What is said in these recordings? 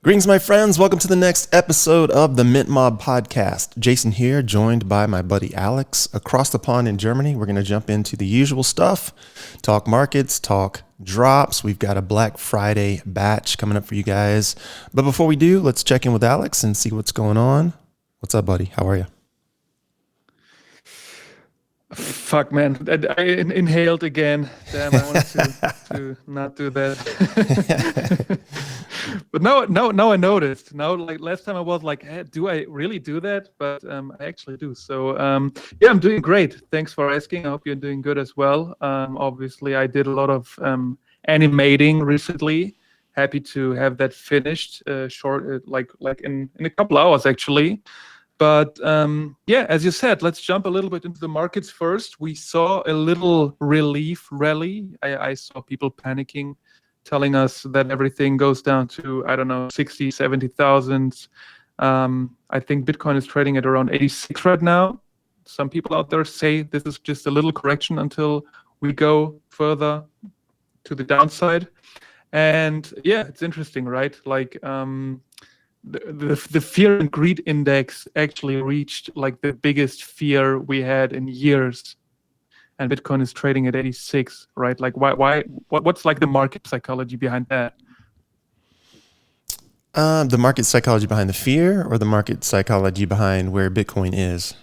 Greetings, my friends. Welcome to the next episode of the Mint Mob podcast. Jason here, joined by my buddy Alex across the pond in Germany. We're going to jump into the usual stuff, talk markets, talk drops. We've got a Black Friday batch coming up for you guys. But before we do, let's check in with Alex and see what's going on. What's up, buddy? How are you? Fuck, man. I inhaled again. Damn, I wanted to not do that. But now I noticed. Now, like last time I was like, hey, do I really do that? But I actually do. So yeah, I'm doing great. Thanks for asking. I hope you're doing good as well. Obviously, I did a lot of animating recently. Happy to have that finished short, like in a couple hours actually. But yeah, as you said, let's jump a little bit into the markets first. We saw a little relief rally. I saw people panicking, telling us that everything goes down to, I don't know, 60, 70,000. I think Bitcoin is trading at around 86 right now. Some people out there say this is just a little correction until we go further to the downside. And yeah, it's interesting, right? Like, the fear and greed index actually reached like the biggest fear we had in years, and Bitcoin is trading at 86, right? Like what's like the market psychology behind that? The market psychology behind the fear, or the market psychology behind where Bitcoin is?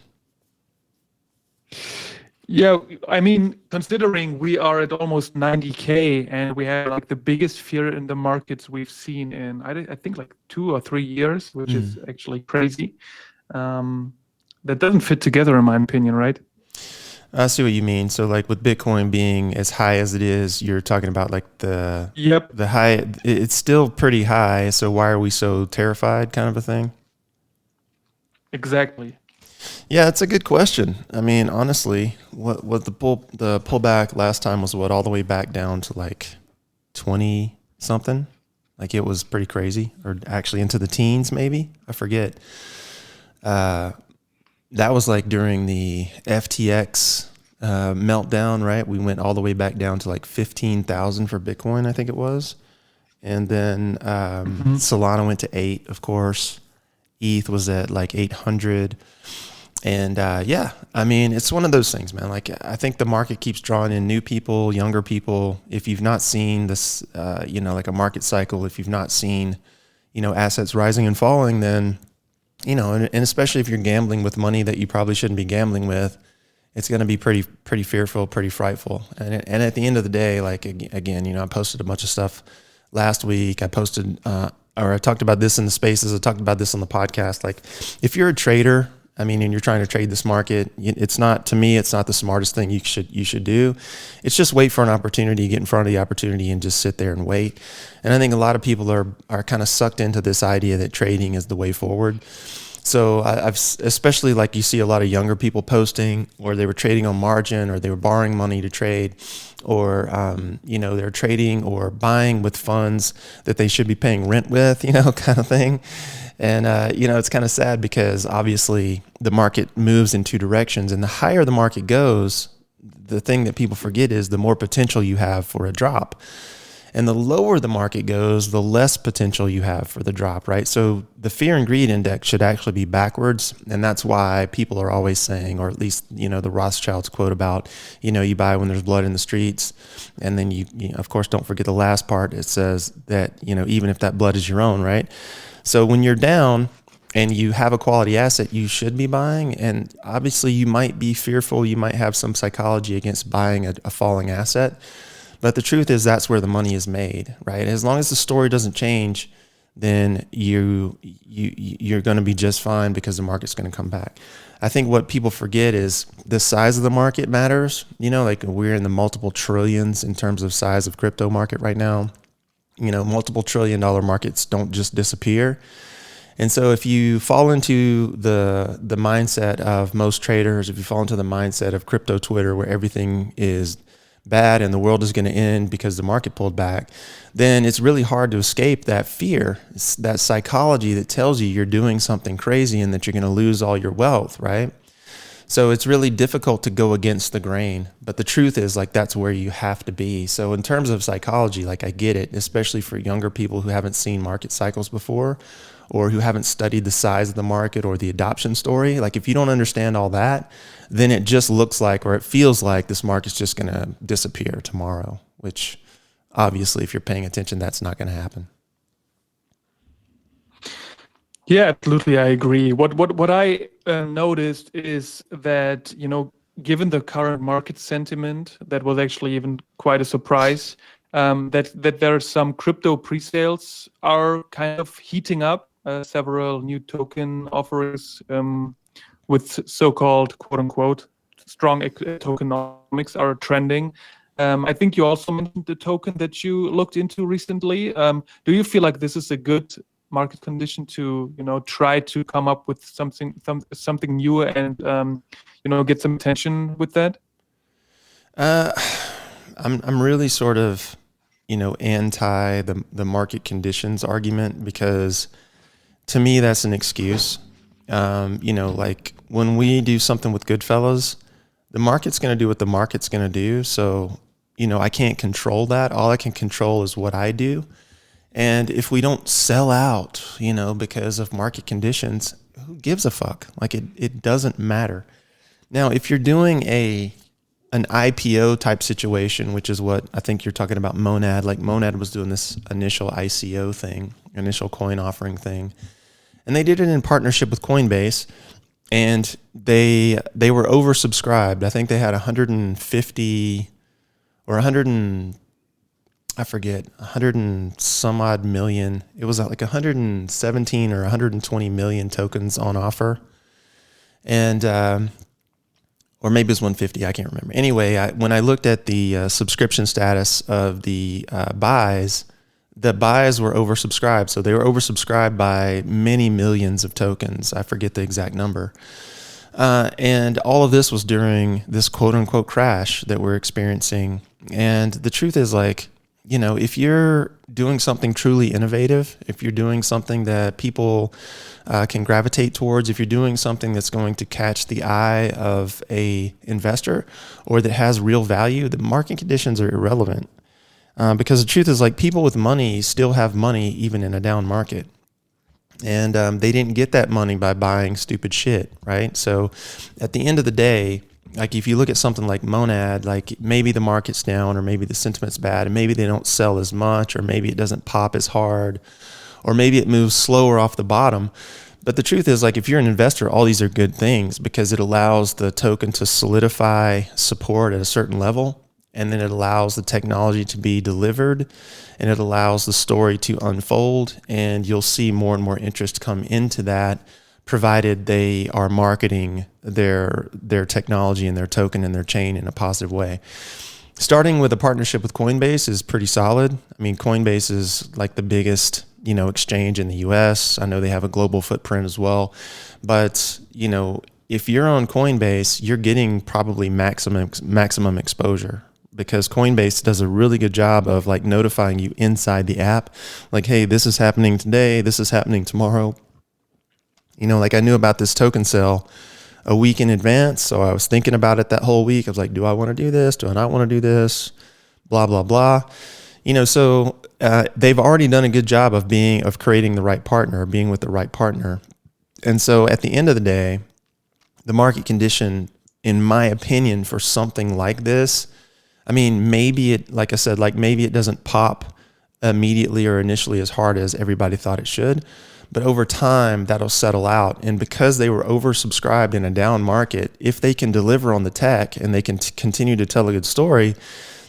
Yeah, I mean, considering we are at almost 90K and we have like the biggest fear in the markets we've seen in, I think like 2 or 3 years, which is actually crazy. That doesn't fit together in my opinion, right? I see what you mean. So like with Bitcoin being as high as it is, you're talking about like the high, it's still pretty high. So why are we so terrified, kind of a thing? Exactly. Yeah, it's a good question. I mean, honestly, what the pullback last time was all the way back down to like 20 something. Like it was pretty crazy, or actually into the teens maybe. I forget. That was like during the FTX meltdown, right? We went all the way back down to like 15,000 for Bitcoin, I think it was. And then Solana went to 8, of course. ETH was at like 800. And yeah, I mean, it's one of those things, man. Like, I think the market keeps drawing in new people, younger people. If you've not seen this, like a market cycle, if you've not seen, assets rising and falling, then, and especially if you're gambling with money that you probably shouldn't be gambling with, it's going to be pretty fearful, pretty frightful. And at the end of the day, like, again, I posted a bunch of stuff last week. I posted, or I talked about this in the spaces. I talked about this on the podcast. Like, if you're a trader, I mean, and you're trying to trade this market, it's not the smartest thing you should do. It's just wait for an opportunity, get in front of the opportunity and just sit there and wait. And I think a lot of people are kind of sucked into this idea that trading is the way forward. So I've especially, like, you see a lot of younger people posting, or they were trading on margin, or they were borrowing money to trade, or they're trading or buying with funds that they should be paying rent with, kind of thing. And, it's kind of sad because obviously the market moves in two directions, and the higher the market goes, the thing that people forget is the more potential you have for a drop. And the lower the market goes, the less potential you have for the drop, right? So the fear and greed index should actually be backwards. And that's why people are always saying, or at least, the Rothschilds quote about, you buy when there's blood in the streets. And then you of course, don't forget the last part. It says that, even if that blood is your own, right? So when you're down and you have a quality asset, you should be buying. And obviously you might be fearful. You might have some psychology against buying a falling asset. But the truth is that's where the money is made, right? As long as the story doesn't change, then you're going to be just fine because the market's going to come back. I think what people forget is the size of the market matters. Like we're in the multiple trillions in terms of size of crypto market right now. Multiple $1 trillion markets don't just disappear. And so if you fall into the mindset of most traders, if you fall into the mindset of crypto Twitter, where everything is bad and the world is going to end because the market pulled back, then it's really hard to escape that fear, that psychology that tells you you're doing something crazy and that you're going to lose all your wealth, right? So it's really difficult to go against the grain. But the truth is, like, that's where you have to be. So in terms of psychology, like, I get it, especially for younger people who haven't seen market cycles before, or who haven't studied the size of the market or the adoption story. Like, if you don't understand all that, then it just looks like, or it feels like, this market's just going to disappear tomorrow, which obviously, if you're paying attention, that's not going to happen. Yeah, absolutely. I agree. What I noticed is that, given the current market sentiment, that was actually even quite a surprise. That there are some crypto pre-sales are kind of heating up. Several new token offerings with so-called "quote unquote" strong tokenomics are trending. I think you also mentioned the token that you looked into recently. Do you feel like this is a good market condition to try to come up with something new and get some attention with that? I'm really sort of anti the market conditions argument, because to me that's an excuse. Like, when we do something with Goodfellas, the market's going to do what the market's going to do. So I can't control that. All I can control is what I do. And if we don't sell out, because of market conditions, who gives a fuck? Like, it doesn't matter. Now, if you're doing an IPO type situation, which is what I think you're talking about, Monad, like Monad was doing this initial ICO thing, initial coin offering thing, and they did it in partnership with Coinbase, and they were oversubscribed. I think they had 150 or 100 and I forget, 100 and some odd million. It was like 117 or 120 million tokens on offer. And, or maybe it was 150, I can't remember. Anyway, when I looked at the subscription status of the buys were oversubscribed. So they were oversubscribed by many millions of tokens. I forget the exact number. And all of this was during this quote unquote crash that we're experiencing. And the truth is, like, if you're doing something truly innovative, if you're doing something that people can gravitate towards, if you're doing something that's going to catch the eye of a investor or that has real value, the market conditions are irrelevant. Because the truth is, like, people with money still have money even in a down market. And they didn't get that money by buying stupid shit, right? So at the end of the day, like, if you look at something like Monad, like, maybe the market's down, or maybe the sentiment's bad, and maybe they don't sell as much, or maybe it doesn't pop as hard, or maybe it moves slower off the bottom. But the truth is, like, if you're an investor, all these are good things, because it allows the token to solidify support at a certain level, and then it allows the technology to be delivered, and it allows the story to unfold, and you'll see more and more interest come into that, provided they are marketing their technology and their token and their chain in a positive way. Starting with a partnership with Coinbase is pretty solid. I mean, Coinbase is like the biggest, exchange in the US. I know they have a global footprint as well. But, if you're on Coinbase, you're getting probably maximum exposure, because Coinbase does a really good job of, like, notifying you inside the app. Like, hey, this is happening today. This is happening tomorrow. Like, I knew about this token sale a week in advance. So I was thinking about it that whole week. I was like, do I want to do this? Do I not want to do this? Blah, blah, blah. So they've already done a good job of creating the right partner, being with the right partner. And so at the end of the day, the market condition, in my opinion, for something like this, I mean, maybe it, like I said, like, maybe it doesn't pop immediately or initially as hard as everybody thought it should. But over time, that'll settle out. And because they were oversubscribed in a down market, if they can deliver on the tech and they can continue to tell a good story,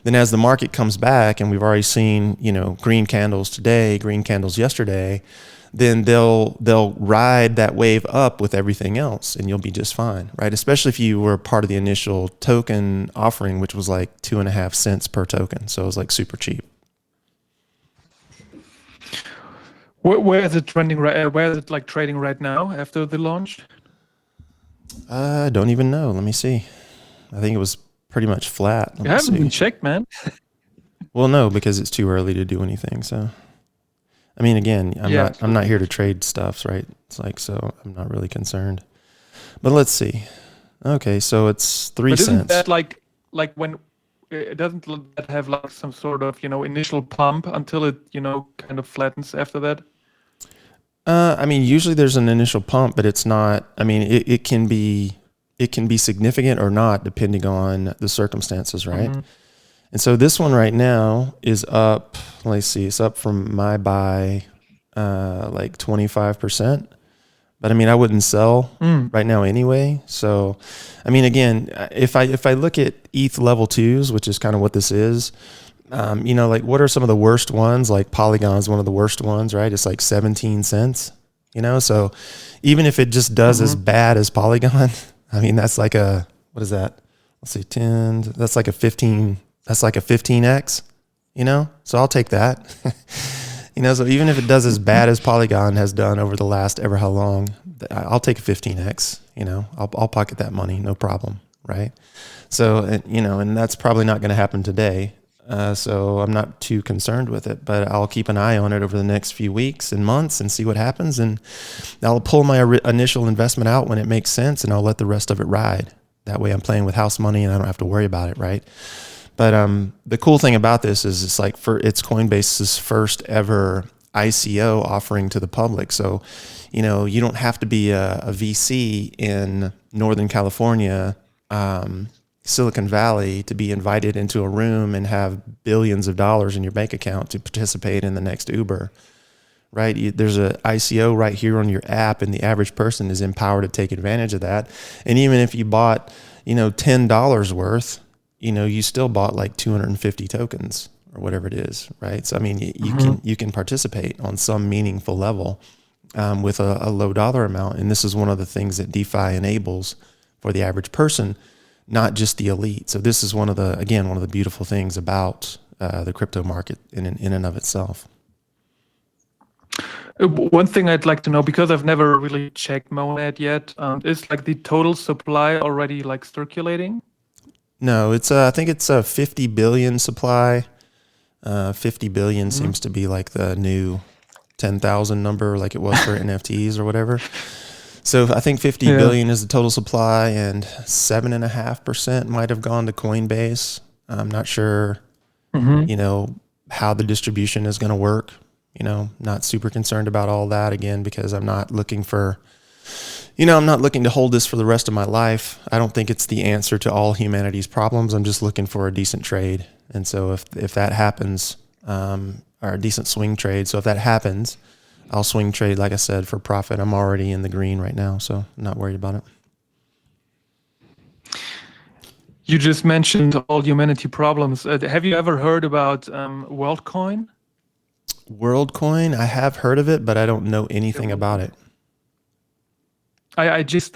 then as the market comes back, and we've already seen, green candles today, green candles yesterday, then they'll ride that wave up with everything else, and you'll be just fine, right? Especially if you were part of the initial token offering, which was like 2.5 cents per token. So it was like super cheap. Where is it trending right? Where is it, like, trading right now after the launch? I don't even know. Let me see. I think it was pretty much flat. You haven't been checked, man. Well, no, because it's too early to do anything. So, I mean, again, I'm not here to trade stuffs, right? It's like, so I'm not really concerned. But let's see. Okay, so it's 3 But isn't cents. that like when it doesn't that have like some sort of, initial pump until it, kind of flattens after that? I mean, usually there's an initial pump, but it's not. I mean, it can be significant or not depending on the circumstances, right? Mm-hmm. And so this one right now is up. Let's see, it's up from my buy like 25%. But I mean, I wouldn't sell Mm. right now anyway. So, I mean, again, if I look at ETH level twos, which is kind of what this is, like what are some of the worst ones? Like Polygon's one of the worst ones, right? It's like 17 cents, So even if it just does as Mm-hmm. bad as Polygon, I mean, that's like what is that? Let's see, 10, that's like a 15, that's like a 15x, So I'll take that. So even if it does as bad as Polygon has done over the last ever how long, I'll take a 15x, I'll pocket that money, no problem. Right. So, and that's probably not going to happen today. So I'm not too concerned with it, but I'll keep an eye on it over the next few weeks and months and see what happens. And I'll pull my initial investment out when it makes sense, and I'll let the rest of it ride. That way I'm playing with house money and I don't have to worry about it. Right. But the cool thing about this is it's Coinbase's first ever ICO offering to the public. So, you don't have to be a VC in Northern California, Silicon Valley, to be invited into a room and have billions of dollars in your bank account to participate in the next Uber, right? There's a ICO right here on your app, and the average person is empowered to take advantage of that. And even if you bought, $10 worth, you still bought like 250 tokens or whatever it is, right? So I mean, you can participate on some meaningful level with a low dollar amount, and this is one of the things that DeFi enables for the average person, not just the elite. So this is one of the beautiful things about the crypto market in and of itself. One thing I'd like to know, because I've never really checked Monad yet, is like the total supply already like circulating? No, it's I think it's a 50 billion supply. 50 billion seems to be like the new 10,000 number, like it was for NFTs or whatever. So I think 50 billion is the total supply, and 7.5% might have gone to Coinbase. I'm not sure, how the distribution is going to work. Not super concerned about all that, again, because I'm not looking to hold this for the rest of my life. I don't think it's the answer to all humanity's problems. I'm just looking for a decent trade. And so if that happens, or a decent swing trade. So if that happens, I'll swing trade, like I said, for profit. I'm already in the green right now, so I'm not worried about it. You just mentioned all humanity problems. Have you ever heard about WorldCoin? WorldCoin, I have heard of it, but I don't know anything about it. I just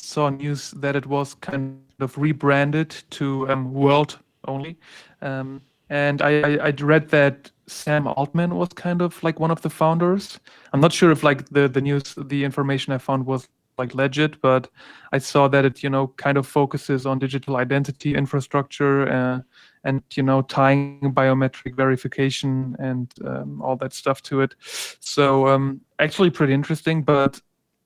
saw news that it was kind of rebranded to World only, and I read that Sam Altman was kind of like one of the founders. I'm not sure if like the information I found was like legit, but I saw that it kind of focuses on digital identity infrastructure and tying biometric verification and all that stuff to it. So actually pretty interesting, but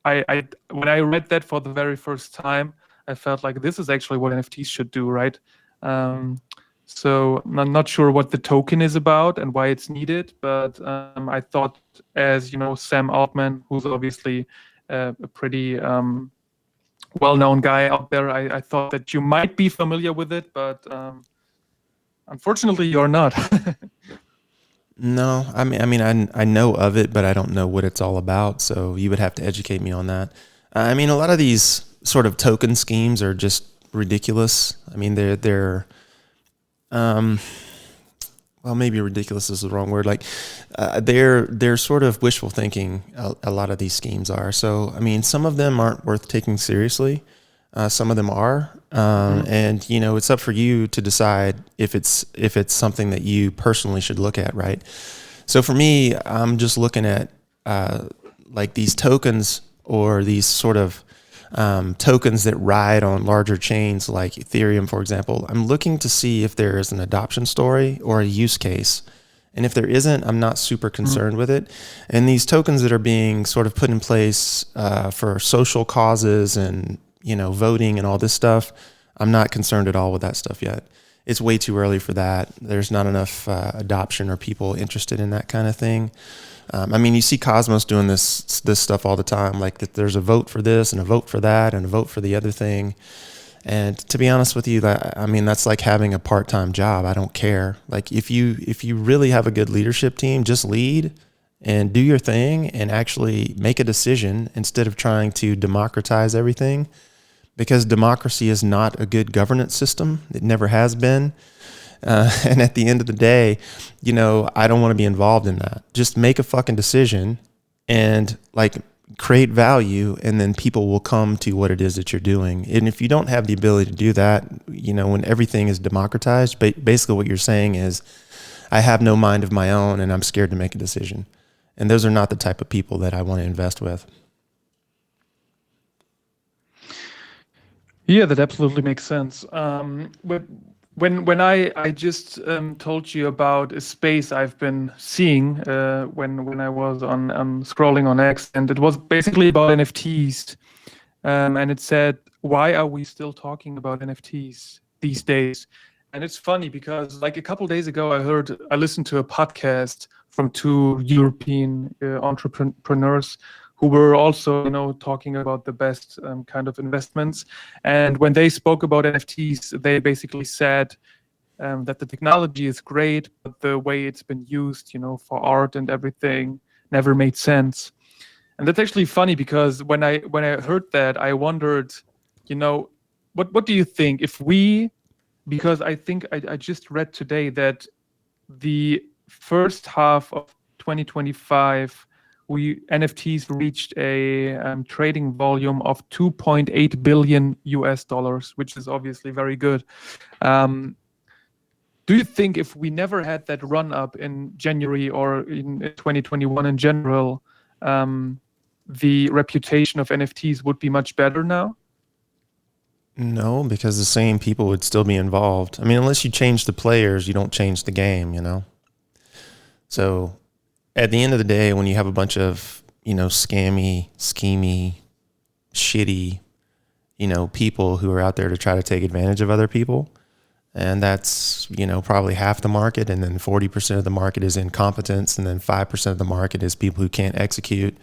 I when I read that for the very first time, I felt like this is actually what NFTs should do, right? So I'm not sure what the token is about and why it's needed, but I thought, as Sam Altman, who's obviously a pretty well-known guy out there, I thought that you might be familiar with it, but unfortunately, you're not. No, I mean, I know of it, but I don't know what it's all about. So you would have to educate me on that. I mean, a lot of these sort of token schemes are just ridiculous. I mean, they're well, maybe ridiculous is the wrong word. Like, they're sort of wishful thinking. A lot of these schemes are. So, I mean, some of them aren't worth taking seriously. Some of them are, and it's up for you to decide if it's something that you personally should look at, right? So for me, I'm just looking at like these tokens or these sort of tokens that ride on larger chains like Ethereum, for example. I'm looking to see if there is an adoption story or a use case. And if there isn't, I'm not super concerned with it. And these tokens that are being sort of put in place for social causes and voting and all this stuff. I'm not concerned at all with that stuff yet. It's way too early for that. There's not enough adoption or people interested in that kind of thing. You see Cosmos doing this stuff all the time, like that there's a vote for this and a vote for that and a vote for the other thing. And to be honest with you, that's like having a part-time job. I don't care. Like if you really have a good leadership team, just lead and do your thing and actually make a decision instead of trying to democratize everything, because democracy is not a good governance system. It never has been. And at the end of the day, I don't want to be involved in that. Just make a fucking decision and create value, and then people will come to what it is that you're doing. And if you don't have the ability to do that, when everything is democratized, basically what you're saying is, I have no mind of my own and I'm scared to make a decision. And those are not the type of people that I want to invest with. Yeah, that absolutely makes sense. But when I just told you about a space I've been seeing when I was on scrolling on X, and it was basically about NFTs, and it said, "Why are we still talking about NFTs these days?" And it's funny because like a couple of days ago, I listened to a podcast from two European entrepreneurs who were also, talking about the best kind of investments. And when they spoke about NFTs, they basically said that the technology is great, but the way it's been used, for art and everything never made sense. And that's actually funny because when I heard that, I wondered, what do you think if because I think I just read today that the first half of 2025, NFTs reached a trading volume of 2.8 billion US dollars, which is obviously very good. Do you think if we never had that run up in January or in 2021 in general, the reputation of NFTs would be much better now? No, because the same people would still be involved. Unless you change the players, you don't change the game, So at the end of the day, when you have a bunch of, scammy, schemy, shitty, people who are out there to try to take advantage of other people, and that's, probably half the market, and then 40% of the market is incompetence, and then 5% of the market is people who can't execute.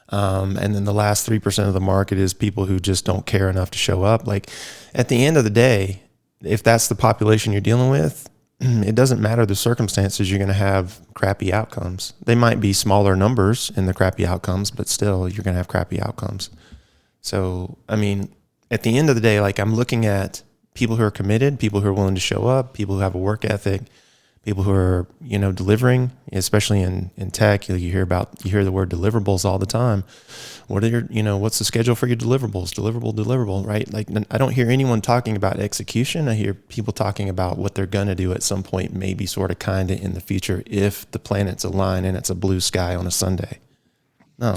And then the last 3% of the market is people who just don't care enough to show up. Like at the end of the day, if that's the population you're dealing with, it doesn't matter the circumstances, you're going to have crappy outcomes. They might be smaller numbers in the crappy outcomes, but still you're going to have crappy outcomes. So, at the end of the day, I'm looking at people who are committed, people who are willing to show up, people who have a work ethic, people who are, delivering, especially in tech. You hear the word deliverables all the time. What are your, what's the schedule for your deliverables? Deliverable, right? Like I don't hear anyone talking about execution. I hear people talking about what they're going to do at some point, maybe sort of kind of in the future, if the planets align and it's a blue sky on a Sunday. No,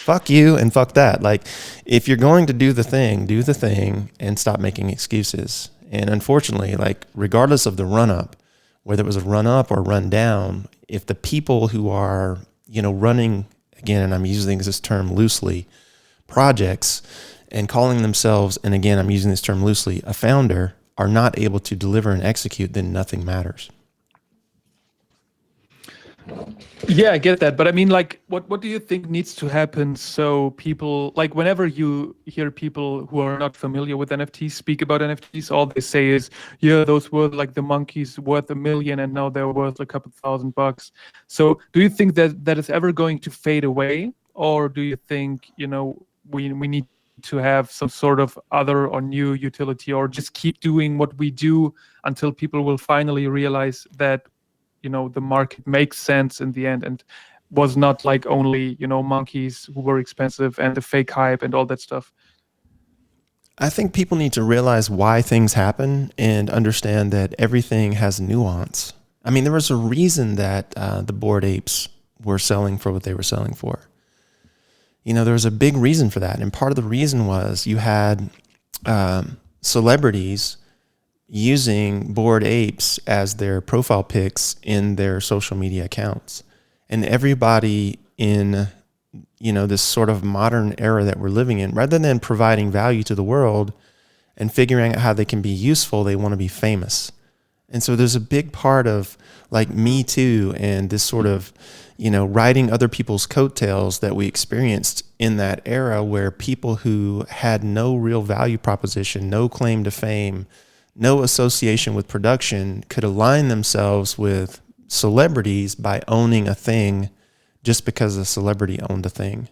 fuck you and fuck that. Like if you're going to do the thing and stop making excuses. And unfortunately, regardless of the run up, whether it was a run up or run down, if the people who are, running, again, and I'm using this term loosely, projects and calling themselves, and again, I'm using this term loosely, a founder, are not able to deliver and execute, then nothing matters. Yeah, I get that. But what do you think needs to happen so people, whenever you hear people who are not familiar with NFTs speak about NFTs, all they say is, yeah, those were the monkeys worth $1 million and now they're worth a couple $1,000. So do you think that is ever going to fade away? Or do you think, we need to have some sort of other or new utility, or just keep doing what we do until people will finally realize that the market makes sense in the end and was not only, monkeys who were expensive and the fake hype and all that stuff? I think people need to realize why things happen and understand that everything has nuance. There was a reason that the Bored Apes were selling for what they were selling for. There was a big reason for that. And part of the reason was you had celebrities using Bored Apes as their profile pics in their social media accounts. And everybody in, this sort of modern era that we're living in, rather than providing value to the world and figuring out how they can be useful, they want to be famous. And so there's a big part of like Me Too and this sort of, riding other people's coattails that we experienced in that era, where people who had no real value proposition, no claim to fame, no association with production could align themselves with celebrities by owning a thing just because a celebrity owned a thing.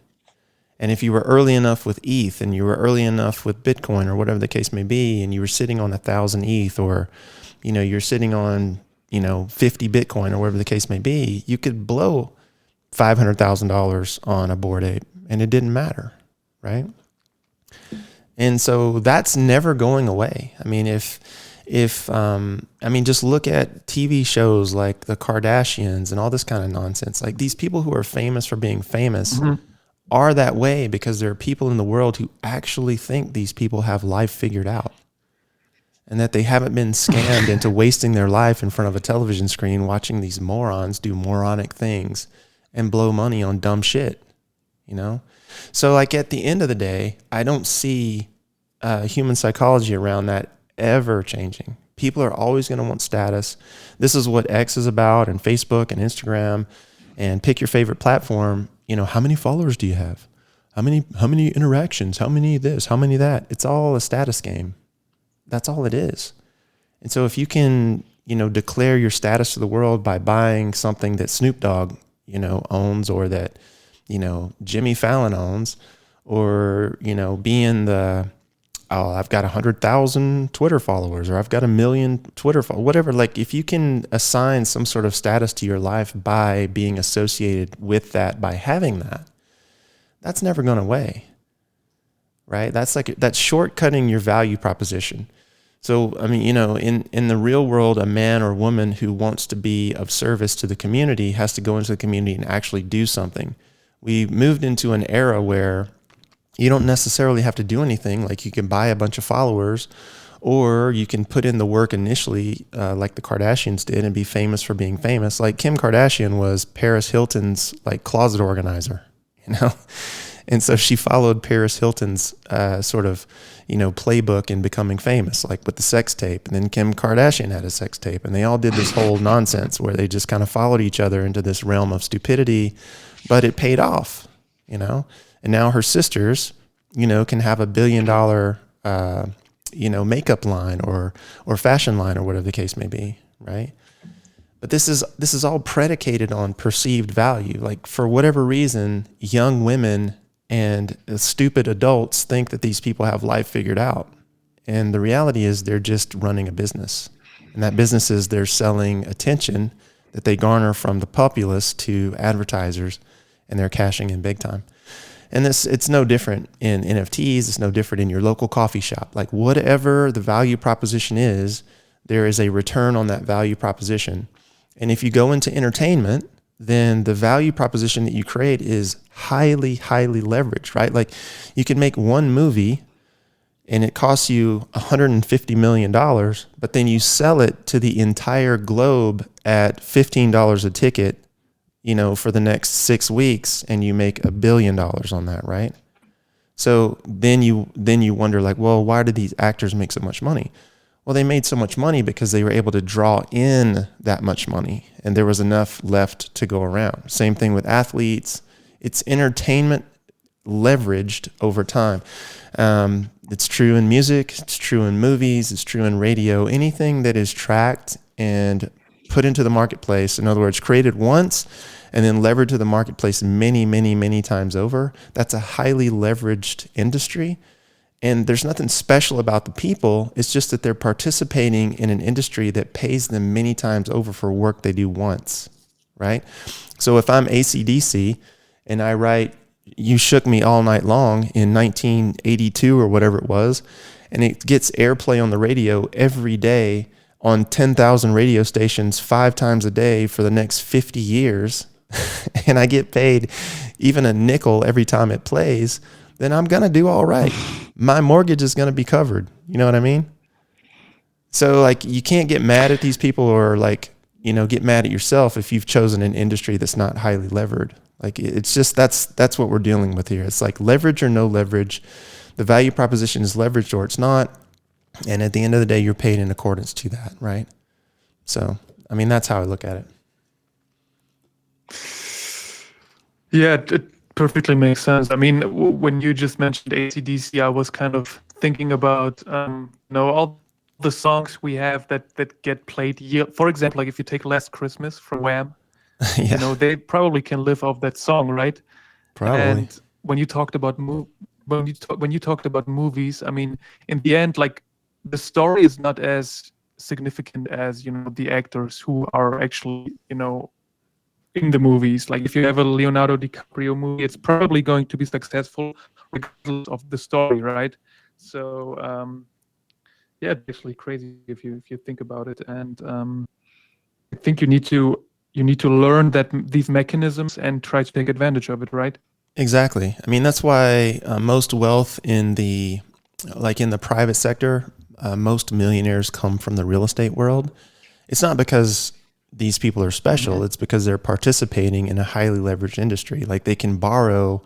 And if you were early enough with ETH, and you were early enough with Bitcoin, or whatever the case may be, and you were sitting on 1,000 ETH, or, you're sitting on, 50 Bitcoin, or whatever the case may be, you could blow $500,000 on a Bored Ape, and it didn't matter, right? And so that's never going away. I mean, just look at TV shows like the Kardashians and all this kind of nonsense. Like, these people who are famous for being famous are that way because there are people in the world who actually think these people have life figured out, and that they haven't been scammed into wasting their life in front of a television screen watching these morons do moronic things and blow money on dumb shit, So like, at the end of the day, I don't see human psychology around that ever changing. People are always going to want status. This is what X is about, and Facebook and Instagram, and pick your favorite platform. How many followers do you have? How many interactions? How many this? How many that? It's all a status game. That's all it is. And so if you can, declare your status to the world by buying something that Snoop Dogg, owns, or that, Jimmy Fallon owns, or, being I've got 100,000 Twitter followers, or I've got 1 million Twitter followers, whatever. Like, if you can assign some sort of status to your life by being associated with that, by having that, that's never going away, right? That's shortcutting your value proposition. So, I mean, in the real world, a man or woman who wants to be of service to the community has to go into the community and actually do something. We moved into an era where you don't necessarily have to do anything. Like, you can buy a bunch of followers, or you can put in the work initially, like the Kardashians did, and be famous for being famous. Like, Kim Kardashian was Paris Hilton's closet organizer, and so she followed Paris Hilton's sort of playbook in becoming famous, like with the sex tape. And then Kim Kardashian had a sex tape, and they all did this whole nonsense where they just kind of followed each other into this realm of stupidity, but it paid off, And now her sisters, can have $1 billion, makeup line or fashion line, or whatever the case may be, right? But this is all predicated on perceived value. Like, for whatever reason, young women and stupid adults think that these people have life figured out. And the reality is they're just running a business. And that business is they're selling attention that they garner from the populace to advertisers, and they're cashing in big time. And it's no different in NFTs. It's no different in your local coffee shop. Like, whatever the value proposition is, there is a return on that value proposition. And if you go into entertainment, then the value proposition that you create is highly, highly leveraged, right? Like, you can make one movie and it costs you $150 million, but then you sell it to the entire globe at $15 a ticket, for the next 6 weeks, and you make $1 billion on that, right? So then you wonder, like, well, why did these actors make so much money? Well, they made so much money because they were able to draw in that much money, and there was enough left to go around. Same thing with athletes. It's entertainment leveraged over time. It's true in music. It's true in movies. It's true in radio. Anything that is tracked and put into the marketplace, in other words, created once and then levered to the marketplace many, many, many times over, that's a highly leveraged industry. And there's nothing special about the people. It's just that they're participating in an industry that pays them many times over for work they do once, right? So if I'm AC/DC and I write "You Shook Me All Night Long" in 1982 or whatever it was, and it gets airplay on the radio every day on 10,000 radio stations 5 times a day for the next 50 years, and I get paid even a nickel every time it plays, then I'm going to do all right. My mortgage is going to be covered. You know what I mean? So, like, you can't get mad at these people, or like, get mad at yourself if you've chosen an industry that's not highly levered. Like it's just, that's what we're dealing with here. It's like leverage or no leverage. The value proposition is leveraged or it's not. And at the end of the day, you're paid in accordance to that, right? So, I mean, that's how I look at it. Yeah, it perfectly makes sense. I mean, when you just mentioned AC/DC, I was kind of thinking about, all the songs we have that get played year. For example, like if you take "Last Christmas" from Wham, Yeah, they probably can live off that song, right? probably. And when you talked about when you talked about movies, I mean, in the end, like the story is not as significant as the actors who are actually in the movies. Like if you have a Leonardo DiCaprio movie, it's probably going to be successful regardless of the story, right? So yeah, it's actually crazy if you think about it. And I think you need to learn these mechanisms and try to take advantage of it, right? Exactly. I mean, that's why most wealth in the private sector, most millionaires come from the real estate world. It's not because these people are special. It's because they're participating in a highly leveraged industry. Like they can borrow,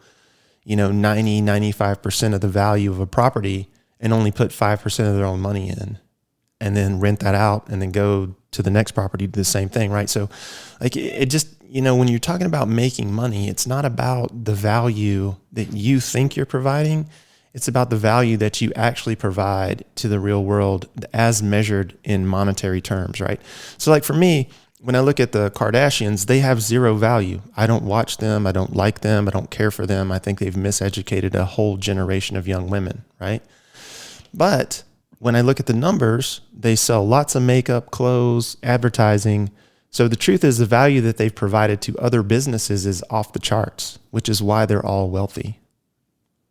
95% of the value of a property and only put 5% of their own money in and then rent that out and then go to the next property, do the same thing. Right. So like it just, when you're talking about making money, it's not about the value that you think you're providing. It's about the value that you actually provide to the real world as measured in monetary terms, right? So like for me, when I look at the Kardashians, they have zero value. I don't watch them. I don't like them. I don't care for them. I think they've miseducated a whole generation of young women, right? But when I look at the numbers, they sell lots of makeup, clothes, advertising. So the truth is the value that they've provided to other businesses is off the charts, which is why they're all wealthy,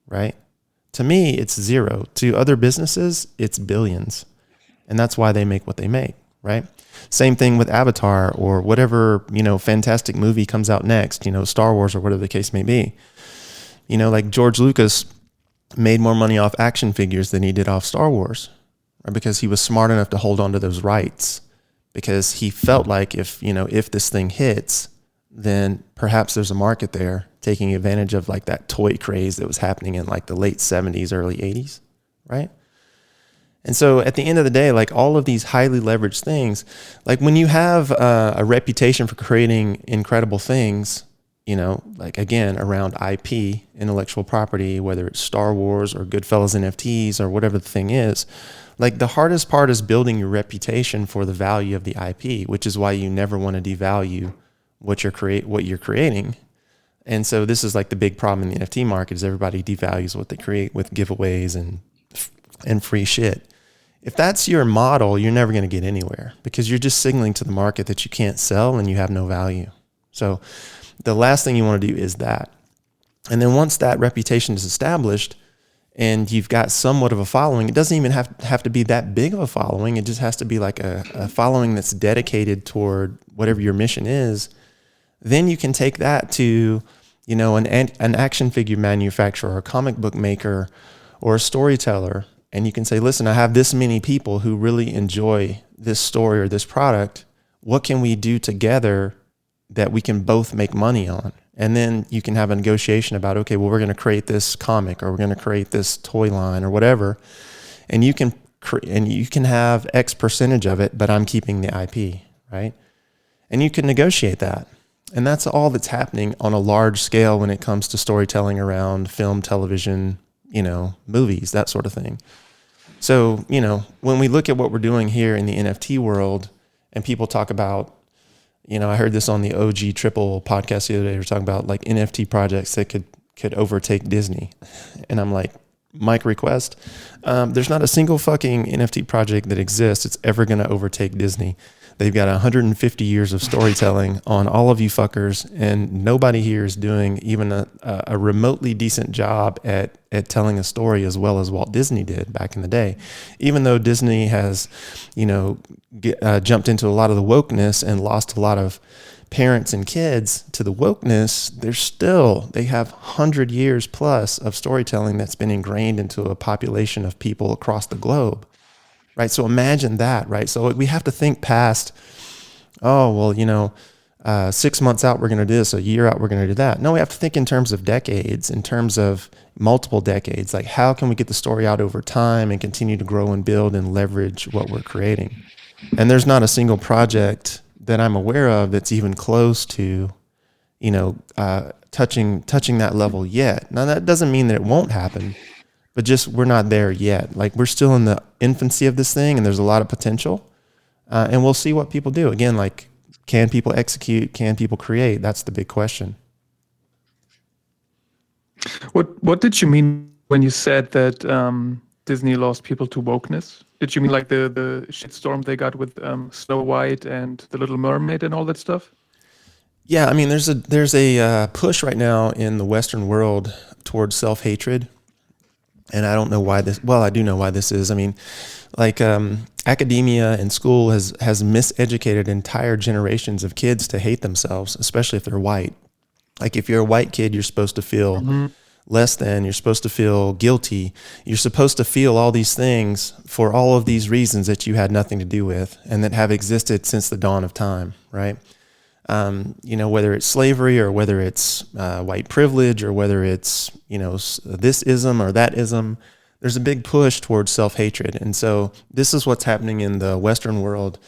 right? To me, it's zero. To other businesses, it's billions. And that's why they make what they make, right? Same thing with Avatar or whatever, fantastic movie comes out next, Star Wars or whatever the case may be. Like George Lucas made more money off action figures than he did off Star Wars, right? Because he was smart enough to hold on to those rights because he felt like if this thing hits, then perhaps there's a market there taking advantage of like that toy craze that was happening in like the late 70s, early 80s, right? And so at the end of the day, like all of these highly leveraged things, like when you have a reputation for creating incredible things, like again, around IP, intellectual property, whether it's Star Wars or Goodfellas NFTs or whatever the thing is, like the hardest part is building your reputation for the value of the IP, which is why you never want to devalue what you're creating. And so this is like the big problem in the NFT market is everybody devalues what they create with giveaways and free shit. If that's your model, you're never going to get anywhere because you're just signaling to the market that you can't sell and you have no value. So the last thing you want to do is that. And then once that reputation is established and you've got somewhat of a following, it doesn't even have to be that big of a following. It just has to be like a following that's dedicated toward whatever your mission is. Then you can take that to, an action figure manufacturer or a comic book maker or a storyteller. And you can say, listen, I have this many people who really enjoy this story or this product. What can we do together that we can both make money on? And then you can have a negotiation about, okay, well, we're going to create this comic or we're going to create this toy line or whatever. And you can have X percentage of it, but I'm keeping the IP, right? And you can negotiate that. And that's all that's happening on a large scale when it comes to storytelling around film, television, movies, that sort of thing. So, when we look at what we're doing here in the NFT world and people talk about, I heard this on the OG Triple podcast the other day, they were talking about like NFT projects that could overtake Disney. And I'm like, mic request. There's not a single fucking NFT project that exists that's ever going to overtake Disney. They've got 150 years of storytelling on all of you fuckers, and nobody here is doing even a remotely decent job at telling a story as well as Walt Disney did back in the day. Even though Disney has, jumped into a lot of the wokeness and lost a lot of parents and kids to the wokeness, they have 100 years plus of storytelling that's been ingrained into a population of people across the globe. Right. So imagine that. Right. So we have to think past oh, well, 6 months out, we're going to do this. A year out, we're going to do that. No, we have to think in terms of decades, in terms of multiple decades. Like, how can we get the story out over time and continue to grow and build and leverage what we're creating? And there's not a single project that I'm aware of that's even close to, touching that level yet. Now, that doesn't mean that it won't happen, but just we're not there yet. Like, we're still in the infancy of this thing, and there's a lot of potential. And we'll see what people do. Again, like, can people execute? Can people create? That's the big question. What did you mean when you said that Disney lost people to wokeness? Did you mean like the shitstorm they got with Snow White and The Little Mermaid and all that stuff? Yeah, I mean, there's a push right now in the Western world towards self-hatred, and I don't know why this. Well, I do know why this is. I mean, like academia and school has miseducated entire generations of kids to hate themselves, especially if they're white. Like, if you're a white kid, you're supposed to feel less than, you're supposed to feel guilty, you're supposed to feel all these things for all of these reasons that you had nothing to do with and that have existed since the dawn of time, right? Whether it's slavery or whether it's white privilege or whether it's, this ism or that ism, there's a big push towards self-hatred. And so this is what's happening in the Western world,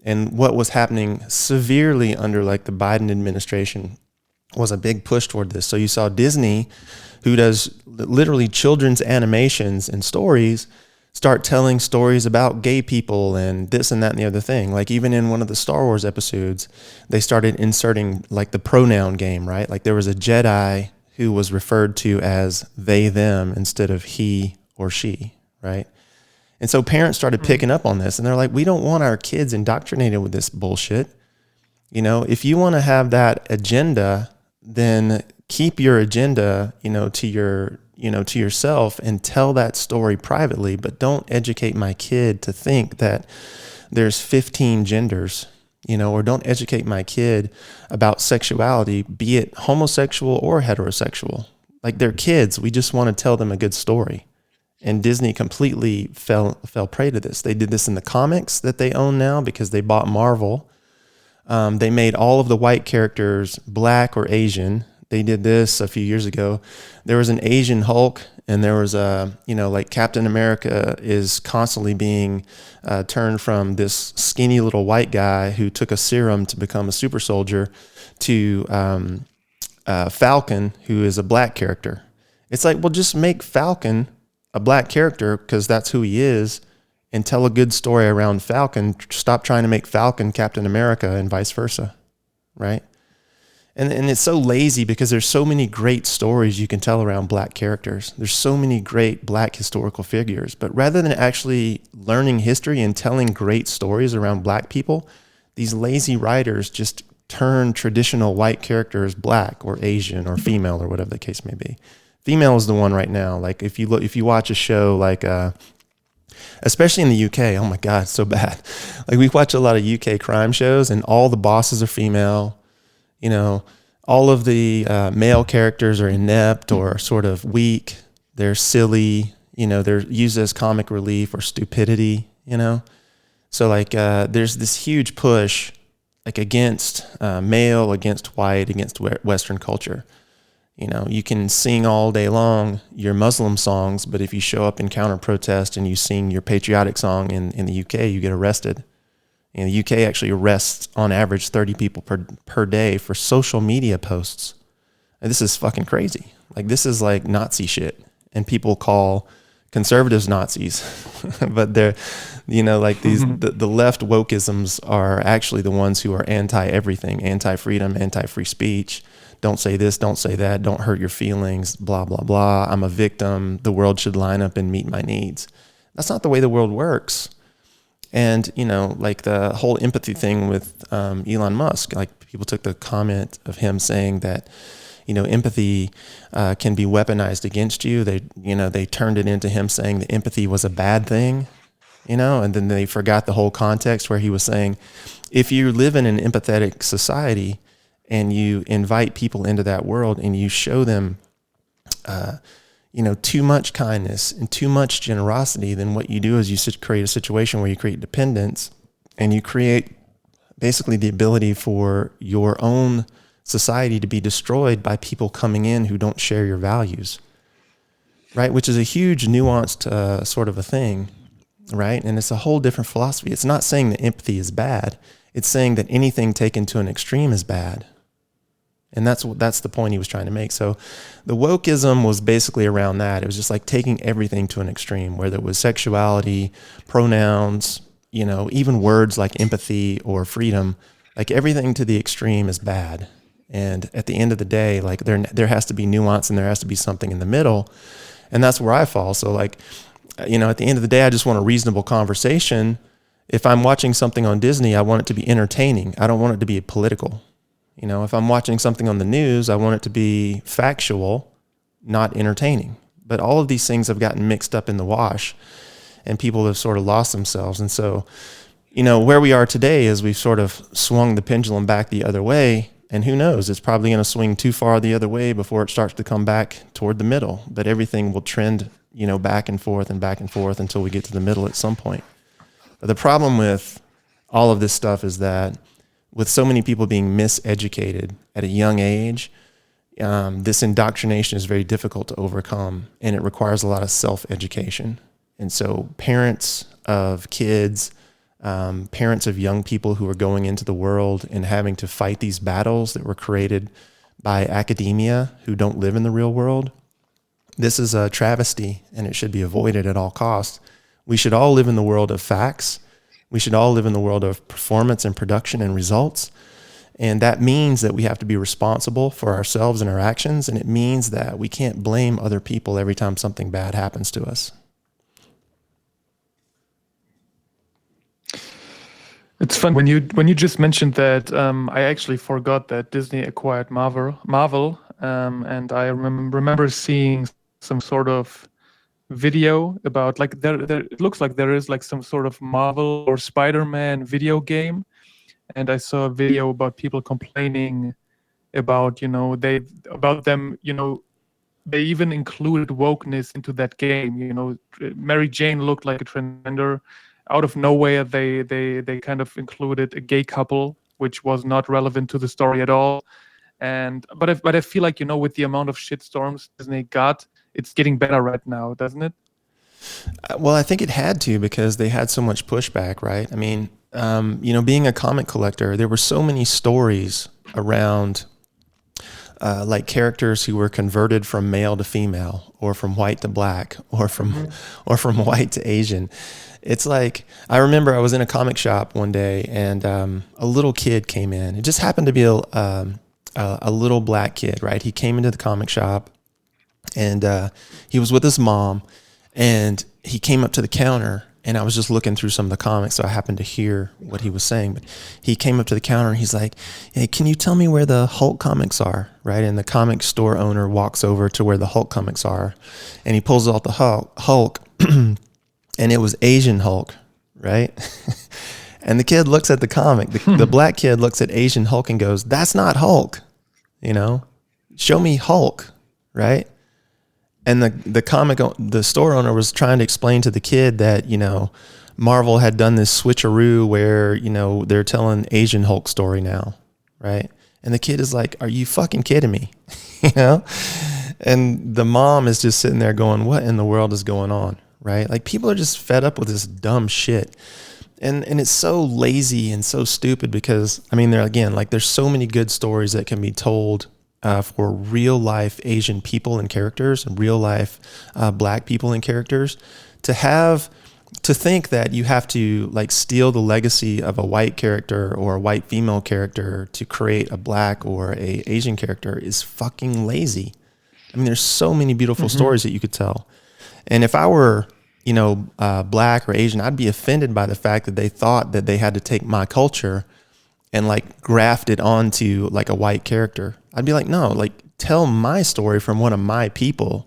and what was happening severely under like the Biden administration was a big push toward this. So you saw Disney, who does literally children's animations and stories, start telling stories about gay people and this and that and the other thing. Like, even in one of the Star Wars episodes, they started inserting like the pronoun game, right? Like, there was a Jedi who was referred to as they, them instead of he or she, right? And so parents started picking up on this, and they're like, we don't want our kids indoctrinated with this bullshit. If you want to have that agenda, then keep your agenda, to yourself and tell that story privately, but don't educate my kid to think that there's 15 genders, or don't educate my kid about sexuality, be it homosexual or heterosexual. Like, they're kids. We just want to tell them a good story. And Disney completely fell prey to this. They did this in the comics that they own now because they bought Marvel. They made all of the white characters black or Asian. They did this a few years ago. There was an Asian Hulk, and there was like Captain America is constantly being turned from this skinny little white guy who took a serum to become a super soldier to Falcon, who is a black character. It's like, well, just make Falcon a black character because that's who he is, and tell a good story around Falcon. Stop trying to make Falcon Captain America and vice versa, right? And it's so lazy because there's so many great stories you can tell around black characters. There's so many great black historical figures. But rather than actually learning history and telling great stories around black people, these lazy writers just turn traditional white characters black or Asian or female or whatever the case may be. Female is the one right now. Like, if you watch a show like especially in the UK, oh my God, it's so bad. Like, we watch a lot of UK crime shows, and all the bosses are female. All of the male characters are inept or sort of weak. They're silly. They're used as comic relief or stupidity. So like there's this huge push like against male, against white, against Western culture. You can sing all day long your Muslim songs, but if you show up in counter protest and you sing your patriotic song in the UK, you get arrested. The UK actually arrests on average 30 people per day for social media posts. And this is fucking crazy. Like, this is like Nazi shit. And people call conservatives Nazis. But they're, like these, the left wokeisms are actually the ones who are anti-everything, anti-freedom, anti-free speech. Don't say this, don't say that, don't hurt your feelings, blah, blah, blah. I'm a victim. The world should line up and meet my needs. That's not the way the world works. And, like the whole empathy thing with Elon Musk, like people took the comment of him saying that, empathy can be weaponized against you. They turned it into him saying that empathy was a bad thing, and then they forgot the whole context where he was saying, if you live in an empathetic society and you invite people into that world and you show them too much kindness and too much generosity, then what you do is you create a situation where you create dependence and you create basically the ability for your own society to be destroyed by people coming in who don't share your values, right? Which is a huge nuanced sort of a thing, right? And it's a whole different philosophy. It's not saying that empathy is bad. It's saying that anything taken to an extreme is bad. And that's the point he was trying to make. So the wokeism was basically around that. It was just like taking everything to an extreme, whether it was sexuality, pronouns, even words like empathy or freedom, like everything to the extreme is bad. And at the end of the day, like there has to be nuance and there has to be something in the middle. And that's where I fall. So like, at the end of the day, I just want a reasonable conversation. If I'm watching something on Disney, I want it to be entertaining. I don't want it to be political. If I'm watching something on the news, I want it to be factual, not entertaining. But all of these things have gotten mixed up in the wash, and people have sort of lost themselves. And so, where we are today is we've sort of swung the pendulum back the other way. And who knows, it's probably going to swing too far the other way before it starts to come back toward the middle. But everything will trend, back and forth until we get to the middle at some point. But the problem with all of this stuff is that with so many people being miseducated at a young age, this indoctrination is very difficult to overcome, and it requires a lot of self-education. And so parents of kids, parents of young people who are going into the world and having to fight these battles that were created by academia who don't live in the real world, this is a travesty, and it should be avoided at all costs. We should all live in the world of facts. We should all live in the world of performance and production and results. And that means that we have to be responsible for ourselves and our actions. And it means that we can't blame other people every time something bad happens to us. It's fun when you just mentioned that. I actually forgot that Disney acquired Marvel, and I remember seeing some sort of video about like there it looks like there is like some sort of Marvel or Spider-Man video game, and I saw a video about people complaining about them they even included wokeness into that game. Mary Jane looked like a transgender. Out of nowhere they kind of included a gay couple, which was not relevant to the story at all. But I feel like with the amount of shitstorms Disney got, it's getting better right now, doesn't it? Well, I think it had to, because they had so much pushback, right? I mean, being a comic collector, there were so many stories around like characters who were converted from male to female, or from white to black, or from white to Asian. It's like, I remember I was in a comic shop one day, and a little kid came in. It just happened to be a little black kid, right? He came into the comic shop, and he was with his mom, and he came up to the counter, and I was just looking through some of the comics, so I happened to hear what he was saying. But he came up to the counter, and he's like, "Hey, can you tell me where the Hulk comics are?" Right? And the comic store owner walks over to where the Hulk comics are, and he pulls out the Hulk, and it was Asian Hulk, right? And the kid looks at the comic. The black kid looks at Asian Hulk and goes, "That's not Hulk, show me Hulk," right? And the store owner was trying to explain to the kid that, Marvel had done this switcheroo where, they're telling Asian Hulk story now, right? And the kid is like, "Are you fucking kidding me?" And the mom is just sitting there going, "What in the world is going on?" Right? Like, people are just fed up with this dumb shit. And it's so lazy and so stupid, because, I mean, there's so many good stories that can be told for real life Asian people and characters, and real life black people and characters. To think that you have to like steal the legacy of a white character or a white female character to create a black or a Asian character is fucking lazy. I mean, there's so many beautiful stories that you could tell. And if I were, black or Asian, I'd be offended by the fact that they thought that they had to take my culture and like graft it onto like a white character. I'd be like, no, like, tell my story from one of my people's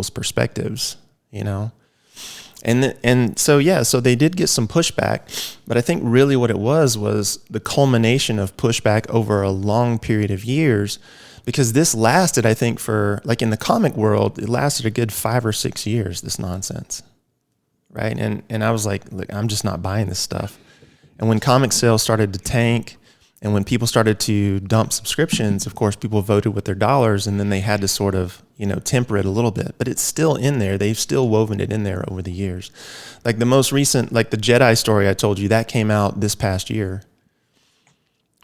perspectives, And so they did get some pushback, but I think really what it was the culmination of pushback over a long period of years, because this lasted, I think, for, like, in the comic world, it lasted a good 5 or 6 years, this nonsense, right? And I was like, look, I'm just not buying this stuff. And when comic sales started to tank, and when people started to dump subscriptions, of course, people voted with their dollars, and then they had to sort of, temper it a little bit. But it's still in there. They've still woven it in there over the years. Like the most recent, like the Jedi story I told you, that came out this past year,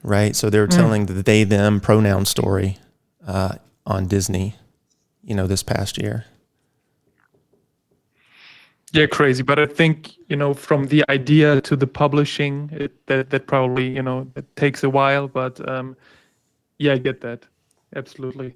right? So they were telling the they, them pronoun story on Disney, this past year. Yeah, crazy. But I think, from the idea to the publishing, that probably, it takes a while. But yeah, I get that. Absolutely.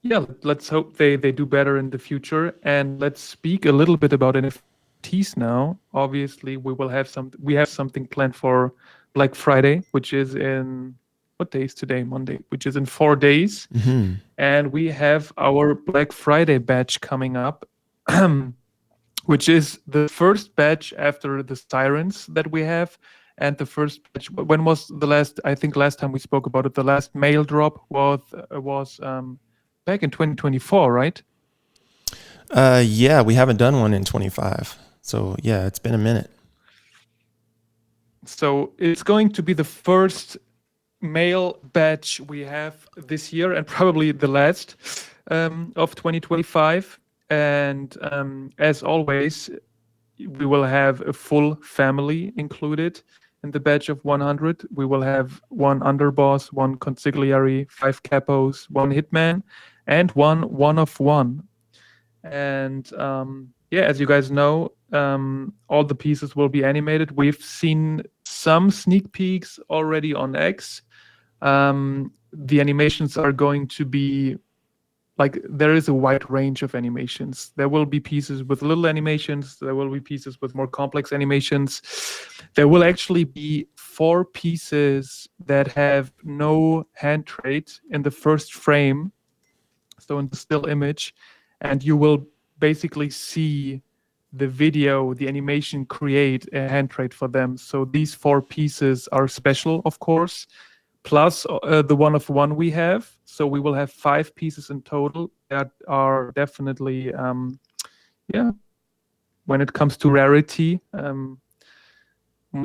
Yeah, let's hope they do better in the future. And let's speak a little bit about NFTs now. Obviously, we have something planned for Black Friday, which is in, what day is today? Monday, which is in 4 days. Mm-hmm. And we have our Black Friday batch coming up. Which is the first batch after the Sirens that we have. And the first batch, when was the last, I think last time we spoke about it, the last mail drop was back in 2024, right? Yeah, we haven't done one in 25. So yeah, it's been a minute. So it's going to be the first mail batch we have this year and probably the last of 2025. And as always, we will have a full family included in the batch of 100. We will have 1 underboss, 1 consigliere, 5 capos, 1 hitman, and 1 of 1. And yeah, as you guys know, all the pieces will be animated. We've seen some sneak peeks already on X. The animations are going to be there is a wide range of animations. There will be pieces with little animations. There will be pieces with more complex animations. There will actually be 4 pieces that have no hand trait in the first frame, so in the still image, and you will basically see the video, the animation create a hand trait for them. So these 4 pieces are special, of course, plus the 1 of 1 we have. So we will have 5 pieces in total that are definitely, when it comes to rarity,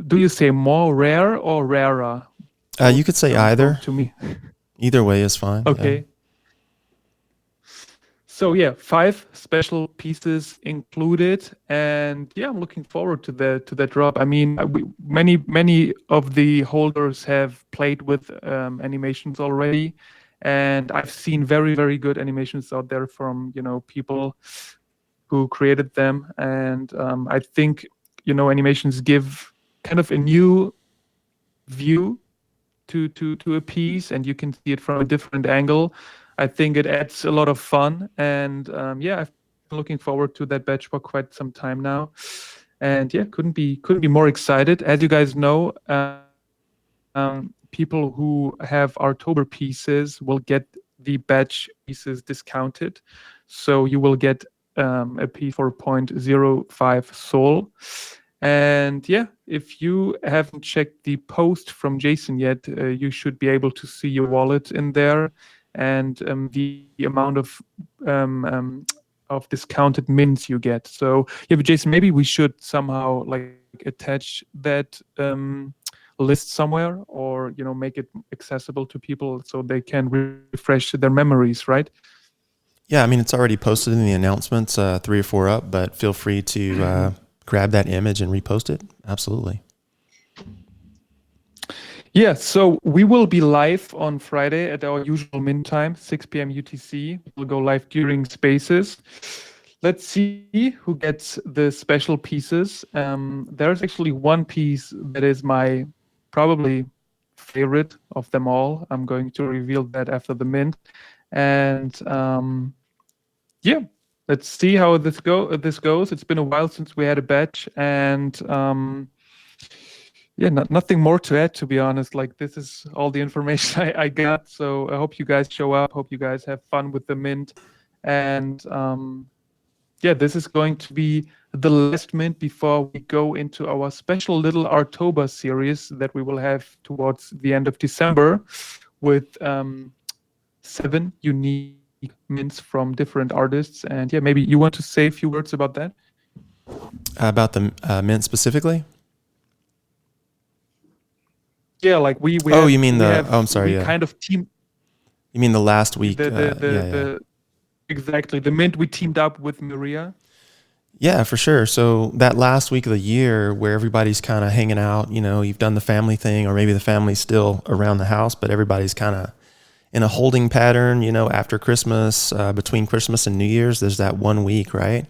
do you say more rare or rarer? You could say either. To me. Either way is fine. Okay. Yeah. So yeah, 5 special pieces included, and yeah, I'm looking forward to that drop. I mean, many of the holders have played with animations already, and I've seen very, very good animations out there from people who created them, and I think animations give kind of a new view to a piece, and you can see it from a different angle. I think it adds a lot of fun, and yeah, I've been looking forward to that batch for quite some time now, and yeah, couldn't be more excited. As you guys know, people who have October pieces will get the batch pieces discounted, so you will get a piece for 0.05 Sol. And yeah, if you haven't checked the post from Jason yet, you should be able to see your wallet in there. And the amount of discounted mints you get. So yeah, but Jason, maybe we should somehow attach that list somewhere, or make it accessible to people so they can refresh their memories, right? Yeah, I mean it's already posted in the announcements, 3 or 4 up, but feel free to grab that image and repost it. Absolutely. Yeah, so we will be live on Friday at our usual mint time, 6 p.m. UTC. We'll go live during Spaces. Let's see who gets the special pieces. There's actually one piece that is my probably favorite of them all. I'm going to reveal that after the mint. And yeah, let's see how this goes. It's been a while since we had a batch, and yeah, nothing more to add, to be honest. This is all the information I got. So I hope you guys show up. Hope you guys have fun with the mint. And yeah, this is going to be the last mint before we go into our special little October series that we will have towards the end of December with 7 unique mints from different artists. And yeah, maybe you want to say a few words about that? About the mint specifically? Yeah, like we Oh, have you mean we the? Oh, have I'm sorry. we Yeah, kind of team you mean the last week? Yeah, yeah. the exactly the mint we teamed up with Maria. Yeah, for sure. So that last week of the year where everybody's kind of hanging out, you've done the family thing, or maybe the family's still around the house, but everybody's kind of in a holding pattern, after Christmas, between Christmas and New Year's, there's that 1 week, right?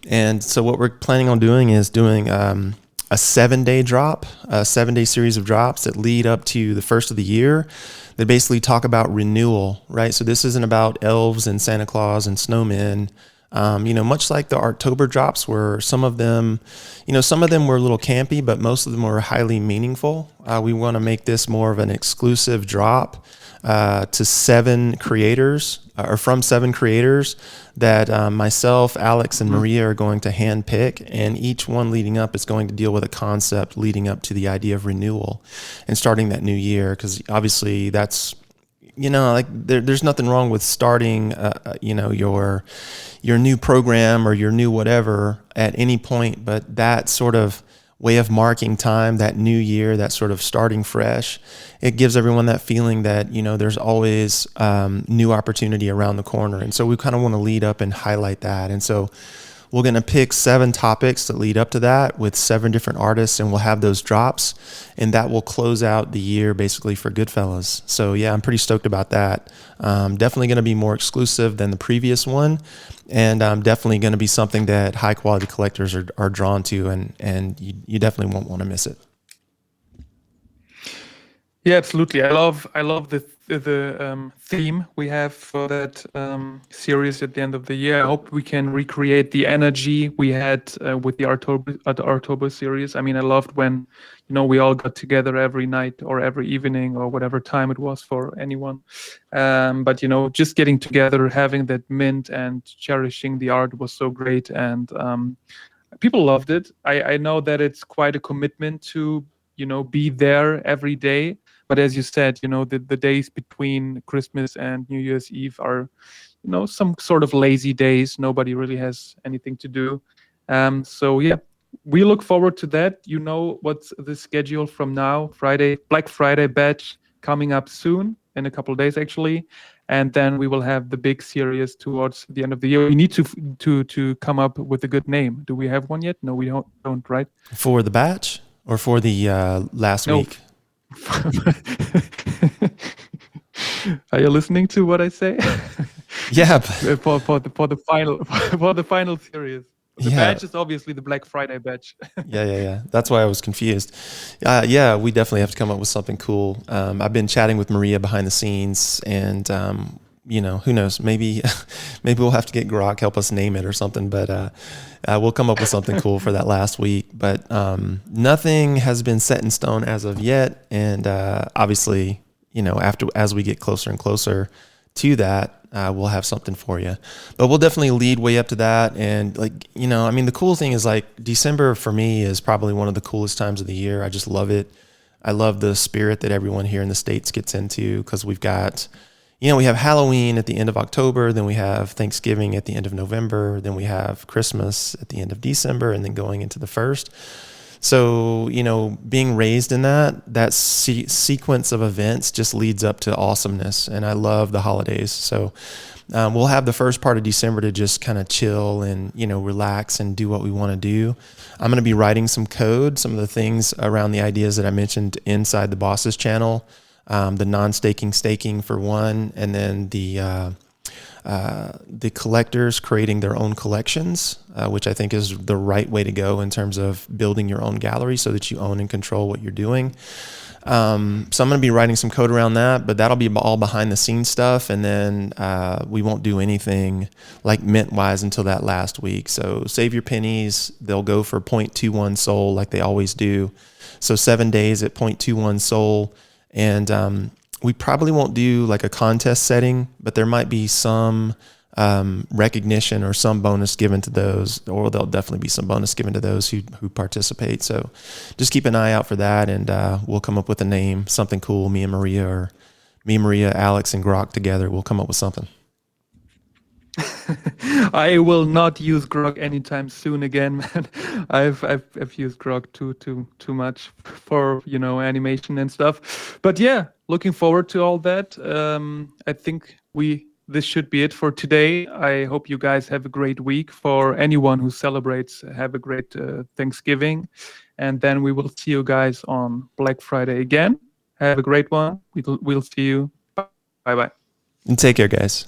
And so what we're planning on doing is doing a 7-day drop, a 7-day series of drops that lead up to the first of the year. They basically talk about renewal, right? So this isn't about elves and Santa Claus and snowmen. Much like the October drops, where some of them were a little campy, but most of them were highly meaningful. We want to make this more of an exclusive drop to 7 creators, or from 7 creators that myself, Alex, and Maria are going to hand pick, and each one leading up is going to deal with a concept leading up to the idea of renewal and starting that new year. Because obviously that's, like there's nothing wrong with starting, your new program or your new whatever at any point, but that sort of way of marking time, that new year, that sort of starting fresh, it gives everyone that feeling that, there's always new opportunity around the corner. And so we kind of want to lead up and highlight that. And so we're going to pick 7 topics that lead up to that with 7 different artists, and we'll have those drops, and that will close out the year basically for Goodfellas. So yeah, I'm pretty stoked about that. Definitely going to be more exclusive than the previous one, and definitely going to be something that high quality collectors are drawn to, and you definitely won't want to miss it. Yeah, absolutely. I love the theme we have for that series at the end of the year. I hope we can recreate the energy we had with the October series. I mean, I loved when we all got together every night or every evening or whatever time it was for anyone. But just getting together, having that mint and cherishing the art was so great, and people loved it. I know that it's quite a commitment to be there every day. But as you said, the days between Christmas and New Year's Eve are, some sort of lazy days. Nobody really has anything to do. So yeah, we look forward to that. What's the schedule from now? Black Friday batch coming up soon, in a couple of days actually, and then we will have the big series towards the end of the year. We need to come up with a good name. Do we have one yet? No, we don't, right? For the batch or for the last No. week? Are you listening to what I say? Yeah. for the final series. The batch is obviously the Black Friday batch. Yeah. That's why I was confused. Yeah, we definitely have to come up with something cool. I've been chatting with Maria behind the scenes, and who knows? Maybe we'll have to get Grok help us name it or something. But we'll come up with something cool for that last week. But nothing has been set in stone as of yet. And obviously, as we get closer and closer to that, we'll have something for you. But we'll definitely lead way up to that. And the cool thing is, like, December for me is probably one of the coolest times of the year. I just love it. I love the spirit that everyone here in the States gets into, because we've got, we have Halloween at the end of October, then we have Thanksgiving at the end of November, then we have Christmas at the end of December, and then going into the first. So, being raised in that sequence of events just leads up to awesomeness. And I love the holidays. So we'll have the first part of December to just kind of chill and, relax and do what we want to do. I'm going to be writing some code, some of the things around the ideas that I mentioned inside the Bosses channel, the non-staking staking for one, and then the collectors creating their own collections, which I think is the right way to go in terms of building your own gallery so that you own and control what you're doing. So I'm going to be writing some code around that, but that'll be all behind the scenes stuff. And then we won't do anything like mint wise until that last week. So save your pennies. They'll go for 0.21 SOL like they always do. So 7 days at 0.21 SOL. And we probably won't do like a contest setting, but there might be some recognition or some bonus given to those, or there'll definitely be some bonus given to those who participate. So just keep an eye out for that, and we'll come up with a name, something cool. Me and Maria, Alex, and Grok together, we'll come up with something. I will not use Grok anytime soon again, man. I've used Grok too much for animation and stuff. But yeah, looking forward to all that. I think this should be it for today. I hope you guys have a great week. For anyone who celebrates, have a great Thanksgiving, and then we will see you guys on Black Friday again. Have a great one. We'll see you. Bye bye. And take care, guys.